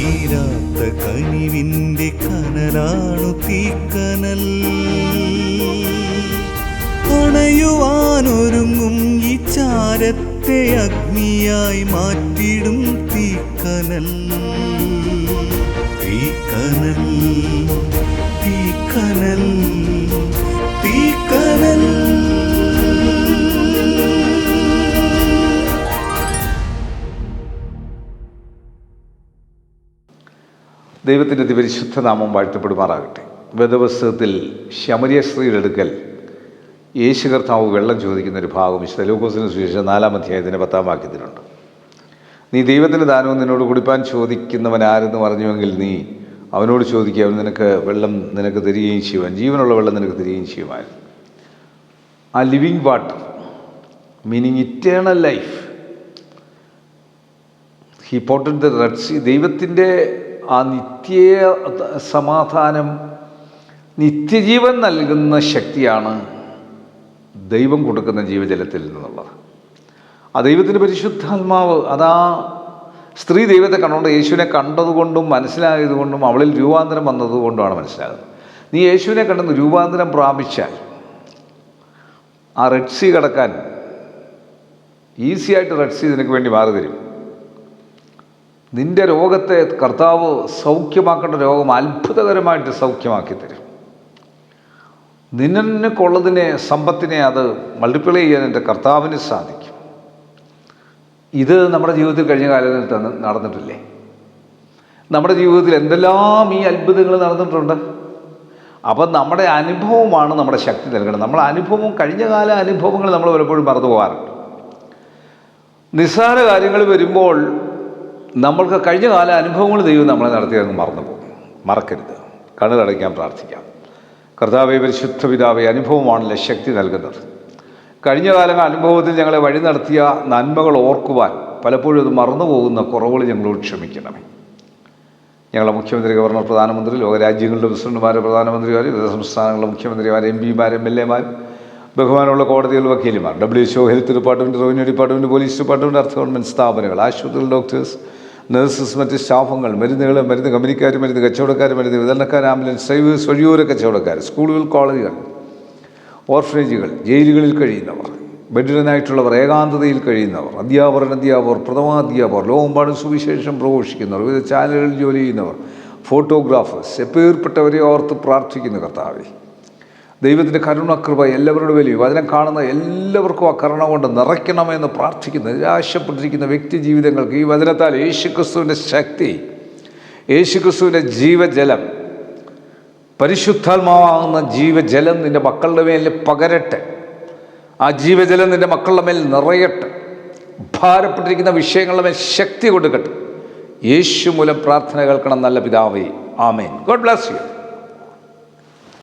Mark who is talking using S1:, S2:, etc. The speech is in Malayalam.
S1: തീരാത്ത കനിവിൻ്റെ കനലാണു തീക്കനൽ. അണയുവാനൊരുങ്ങും ഈ ചാരത്തെ അഗ്നിയായി മാറ്റിടും തീക്കനൽ. തീക്കനൽ, തീക്കനൽ, തീക്കനൽ.
S2: ദൈവത്തിൻ്റെ അതിപരിശുദ്ധ നാമം വാഴ്ത്തപ്പെടുമാറാകട്ടെ. വേദപുസ്തകത്തിൽ ശമരിയ സ്ത്രീയുടെ അടുക്കൽ യേശു കർത്താവ് വെള്ളം ചോദിക്കുന്നൊരു ഭാഗം വിശുദ്ധ ലൂക്കോസിന് സുവിശേഷം 4-ാം അധ്യായത്തിൻ്റെ 10-ാം വാക്യത്തിലുണ്ട്. നീ ദൈവത്തിൻ്റെ ദാനവും നിന്നോട് കുടിപ്പാൻ ചോദിക്കുന്നവൻ ആരെന്ന് പറഞ്ഞുവെങ്കിൽ നീ അവനോട് ചോദിക്കുക, അവൻ നിനക്ക് വെള്ളം നിനക്ക് തരികയും ചെയ്യുവാൻ, ജീവനുള്ള വെള്ളം നിനക്ക് തരികയും ചെയ്യുമായിരുന്നു. ആ living water, meaning eternal life, he parted the red sea. ദൈവത്തിൻ്റെ ആ നിത്യ സമാധാനം, നിത്യജീവൻ നൽകുന്ന ശക്തിയാണ് ദൈവം കൊടുക്കുന്ന ജീവജലത്തിൽ നിന്നുള്ളത്. ആ ദൈവത്തിൻ്റെ പരിശുദ്ധാത്മാവ് അതാ സ്ത്രീ ദൈവത്തെ കണ്ടുകൊണ്ട് യേശുവിനെ കണ്ടതുകൊണ്ടും മനസ്സിലായതുകൊണ്ടും അവളിൽ രൂപാന്തരം വന്നതുകൊണ്ടുമാണ് മനസ്സിലാകുന്നത്. നീ യേശുവിനെ കണ്ടെന്ന് രൂപാന്തരം പ്രാപിച്ചാൽ ആ റെഡ് സീ കടക്കാൻ ഈസിയായിട്ട് റെഡ് സീ നിനക്ക് വേണ്ടി മാറി തരും. നിൻ്റെ രോഗത്തെ കർത്താവ് സൗഖ്യമാക്കേണ്ട രോഗം അത്ഭുതകരമായിട്ട് സൗഖ്യമാക്കി തരും. നിനക്കുള്ളതിനെ, സമ്പത്തിനെ അത് മൾട്ടിപ്ലൈ ചെയ്യാൻ എൻ്റെ കർത്താവിന് സാധിക്കും. ഇത് നമ്മുടെ ജീവിതത്തിൽ കഴിഞ്ഞ കാലത്ത് നടന്നിട്ടില്ലേ? നമ്മുടെ ജീവിതത്തിൽ എന്തെല്ലാം ഈ അത്ഭുതങ്ങൾ നടന്നിട്ടുണ്ട്. അപ്പം നമ്മുടെ അനുഭവമാണ് നമ്മുടെ ശക്തി നൽകണം. നമ്മുടെ അനുഭവം, കഴിഞ്ഞകാല അനുഭവങ്ങൾ നമ്മൾ പലപ്പോഴും മറന്നു പോകാറുണ്ട്. നിസ്സാര കാര്യങ്ങൾ വരുമ്പോൾ നമ്മൾക്ക് കഴിഞ്ഞ കാല അനുഭവങ്ങൾ ദൈവം നമ്മളെ നടത്തിയതെന്ന് മറന്നു പോകും. മറക്കരുത്. കണ്ണുകടയ്ക്കാൻ പ്രാർത്ഥിക്കാം. കർത്താവേ, പരിശുദ്ധ പിതാവേ, അനുഭവമാണല്ലോ ശക്തി നൽകുന്നത്. കഴിഞ്ഞ കാല അനുഭവത്തിൽ ഞങ്ങളെ വഴി നടത്തിയ നന്മകൾ ഓർക്കുവാൻ പലപ്പോഴും അത് മറന്നു പോകുന്ന കുറവുകൾ ഞങ്ങളോട് ക്ഷമിക്കണമേ. ഞങ്ങളുടെ മുഖ്യമന്ത്രി, ഗവർണർ, പ്രധാനമന്ത്രി, ലോകരാജ്യങ്ങളുടെ പ്രസിഡന്റുമാർ, പ്രധാനമന്ത്രിമാർ, വിവിധ സംസ്ഥാനങ്ങളുടെ മുഖ്യമന്ത്രിമാർ, MP-മാർ, MLA-മാർ, ബഹുമാനമുള്ള കോടതികൾ, വക്കീലുമാർ, WHO, health department, revenue department, police department, അർദ്ധ ഗവൺമെൻറ് സ്ഥാപനങ്ങൾ, ആശുപത്രികൾ, ഡോക്ടേഴ്സ്, നഴ്സസ്, മറ്റ് സ്റ്റാഫുകൾ, മരുന്നുകൾ, മരുന്ന് കമ്പനിക്കാർ, മരുന്ന് കച്ചവടക്കാർ, മരുന്ന് വിതരണക്കാർ, ആംബുലൻസ് ഡ്രൈവേഴ്സ്, വഴിയോര കച്ചവടക്കാർ, സ്കൂളുകൾ, കോളേജുകൾ, ഓർഫനേജുകൾ, ജയിലുകളിൽ കഴിയുന്നവർ, ബെഡിഡനായിട്ടുള്ളവർ, ഏകാന്തതയിൽ കഴിയുന്നവർ, അധ്യാപകർ, പ്രഥമാധ്യാപകർ, ലോകമെമ്പാടും സുവിശേഷം പ്രഘോഷിക്കുന്നവർ, വിവിധ ചാനലുകളിൽ ജോലി ചെയ്യുന്നവർ, ഫോട്ടോഗ്രാഫേഴ്സ്, എപ്പേർപ്പെട്ടവരെ ഓർത്ത് പ്രാർത്ഥിക്കുന്ന കർത്താവേ, ദൈവത്തിൻ്റെ കരുണകൃപ എല്ലാവരുടെ മേലും വചനം കാണുന്ന എല്ലാവർക്കും ആ കരുണ കൊണ്ട് നിറയ്ക്കണമെന്ന് പ്രാർത്ഥിക്കുന്ന നിരാശപ്പെട്ടിരിക്കുന്ന വ്യക്തി ജീവിതങ്ങൾക്ക് ഈ വചനത്താൽ യേശുക്രിസ്തുവിൻ്റെ ശക്തി, യേശുക്രിസ്തുവിൻ്റെ ജീവജലം, പരിശുദ്ധാത്മാവാകുന്ന ജീവജലം നിൻ്റെ മക്കളുടെ മേൽ പകരട്ടെ. ആ ജീവജലം നിൻ്റെ മക്കളുടെ മേൽ നിറയട്ടെ. ഭാരപ്പെട്ടിരിക്കുന്ന വിഷയങ്ങളുടെ മേൽ ശക്തി കൊടുക്കട്ടെ. യേശു മൂലം പ്രാർത്ഥന കേൾക്കണം നല്ല പിതാവേ. ആമേൻ. God bless U.